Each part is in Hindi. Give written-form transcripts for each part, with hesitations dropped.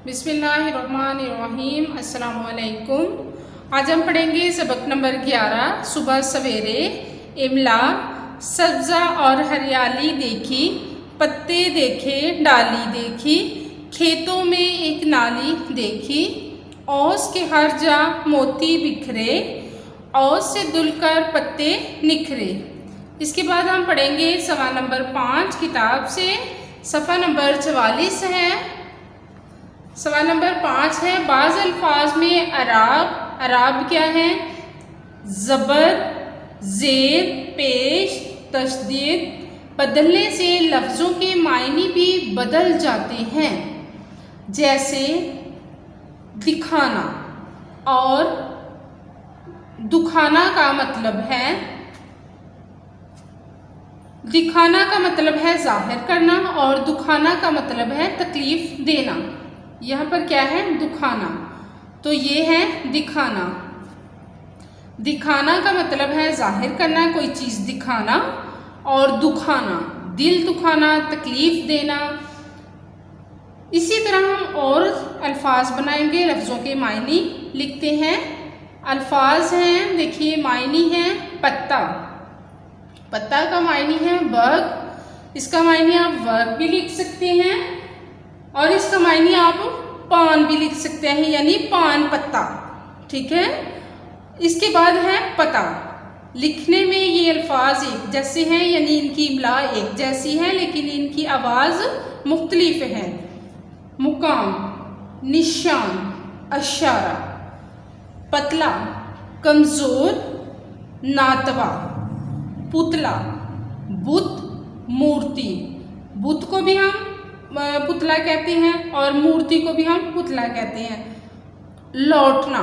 बिस्मिल्लाहिर्रहमानिर्रहीम। अस्सलामुअलैकुम। आज हम पढ़ेंगे सबक नंबर 11 सुबह सवेरे। इमला। सब्ज़ा और हरियाली देखी, पत्ते देखे, डाली देखी, खेतों में एक नाली देखी, औस के हर जा मोती बिखरे, औस से धुलकर पत्ते निखरे। इसके बाद हम पढ़ेंगे सवाल नंबर 5 किताब से, सफ़ा नंबर 44 है। सवाल नंबर 5 है, बाज़ अल्फाज में अराब क्या है? ज़बर, ज़ेर, पेश, तशदीद बदलने से लफ्ज़ों के मायने भी बदल जाते हैं। जैसे दिखाना और दुखाना का मतलब है, दिखाना का मतलब है जाहिर करना और दुखाना का मतलब है तकलीफ देना। यहाँ पर क्या है? दुखाना, तो ये है दिखाना। दिखाना का मतलब है जाहिर करना, कोई चीज़ दिखाना, और दुखाना दिल दुखाना, तकलीफ देना। इसी तरह हम और अल्फाज बनाएंगे, लफ्ज़ों के मायने लिखते हैं। अल्फाज हैं, देखिए मायने हैं। पत्ता, पत्ता का मायने है वर्ग, इसका मायने आप वर्ग भी लिख सकते हैं और इसका मायने आप पान भी लिख सकते हैं, यानी पान पत्ता। ठीक है। इसके बाद है पता। लिखने में ये अल्फाज एक जैसे हैं, यानी इनकी इमला एक जैसी है, लेकिन इनकी आवाज़ मुख्तलिफ है। मुकाम, निशान, अशारा। पतला, कमज़ोर, नातवा। पुतला, बुत, मूर्ति। बुत को भी हम पुतला कहते हैं और मूर्ति को भी हम पुतला कहते हैं। लौटना,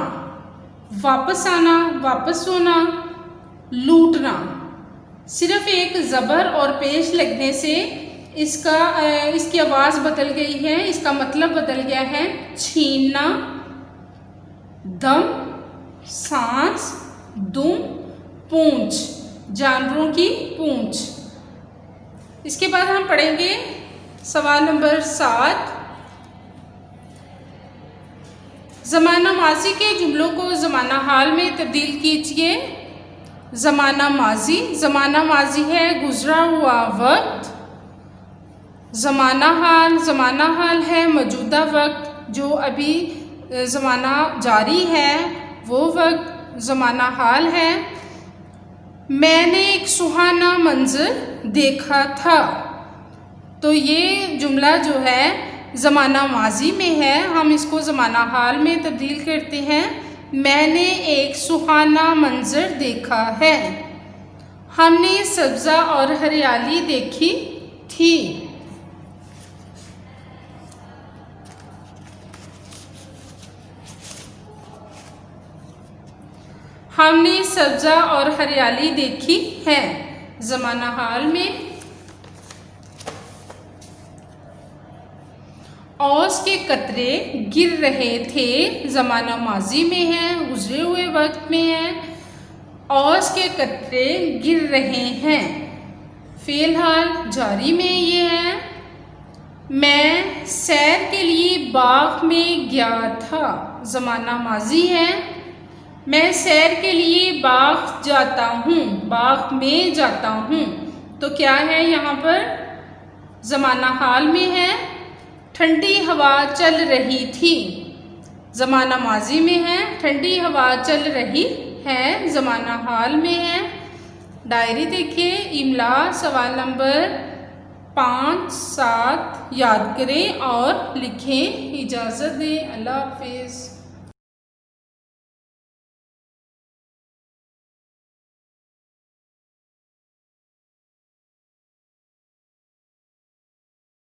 वापस आना, वापस होना, लूटना। सिर्फ एक ज़बर और पेश लगने से इसकी आवाज़ बदल गई है, इसका मतलब बदल गया है। छीनना, दम, सांस, दुम, पूंछ, जानवरों की पूंछ। इसके बाद हम पढ़ेंगे सवाल नंबर 7। ज़माना माजी के जुमलों को ज़माना हाल में तब्दील कीजिए। ज़माना माजी, ज़माना माजी है गुज़रा हुआ वक्त। ज़माना हाल है मौजूदा वक्त, जो अभी ज़माना जारी है वो वक्त ज़माना हाल है। मैंने एक सुहाना मंज़र देखा था, तो ये जुमला जो है ज़माना माजी में है, हम इसको ज़माना हाल में तब्दील करते हैं। मैंने एक सुहाना मंज़र देखा है। हमने सब्ज़ा और हरियाली देखी थी। हमने सब्ज़ा और हरियाली देखी है, ज़माना हाल में। औस के कतरे गिर रहे थे, ज़माना माजी में है, गुजरे हुए वक्त में है। औस के कतरे गिर रहे हैं, फ़िलहाल जारी में ये है। मैं सैर के लिए बाग में गया था, ज़माना माजी है। मैं सैर के लिए बाग जाता हूँ, बाग में जाता हूँ, तो क्या है यहाँ पर? ज़माना हाल में है। ठंडी हवा चल रही थी, ज़माना माजी में है। ठंडी हवा चल रही है, ज़माना हाल में है। डायरी देखिए, इमला सवाल नंबर 5, 7 याद करें और लिखें। इजाज़त दें, अल्लाह हाफिज़।